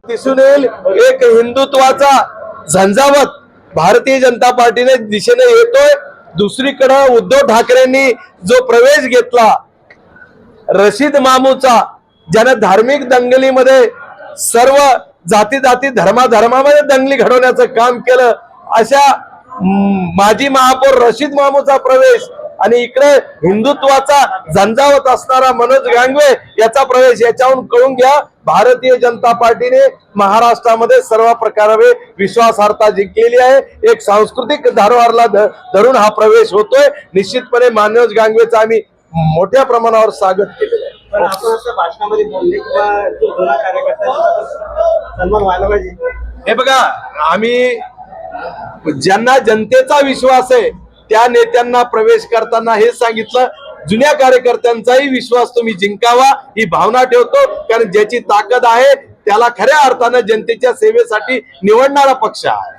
दिसून येईल एक हिंदुत्वाचा झंझावत भारतीय जनता पार्टीने दिशेने येतोय। दुसरीकडे उद्धव ठाकरेंनी जो प्रवेश घेतला रशीद मामूचा, ज्याने धार्मिक दंगलीमध्ये सर्व जाती जाती धर्मामध्ये दंगली घडवण्याचं काम केलं, अशा माजी महापौर रशीद मामूचा प्रवेश आणि इकडे हिंदुत्वाचा झंझावत असणारा मनोज गांगवे याचा प्रवेश, याच्याहून कळून घ्या भारतीय जनता पार्टीने महाराष्ट्रामध्ये सर्व प्रकारे विश्वासार्हता जिंकलेली आहे। एक सांस्कृतिक धारवारला धरून हा प्रवेश होतोय। निश्चितपणे मनोज गांगवेचा आम्ही मोठ्या प्रमाणावर स्वागत केलेलं आहे। पण आपण असं भाषणामध्ये बोलले किंवा दोन कार्यकर्त्यांचा सन्मान व्हायला पाहिजे। हे बघा, आम्ही ज्यांना जनतेचा विश्वास आहे त्या नेत्यांना प्रवेश करताना हे सांगितलं, जुन्या कार्यकर्त्यांचाही विश्वास तुम्ही जिंकावा ही भावना ठेवतो, कारण ज्याची ताकद आहे त्याला खऱ्या अर्थाने जनतेच्या सेवेसाठी निवडणारा पक्ष आहे।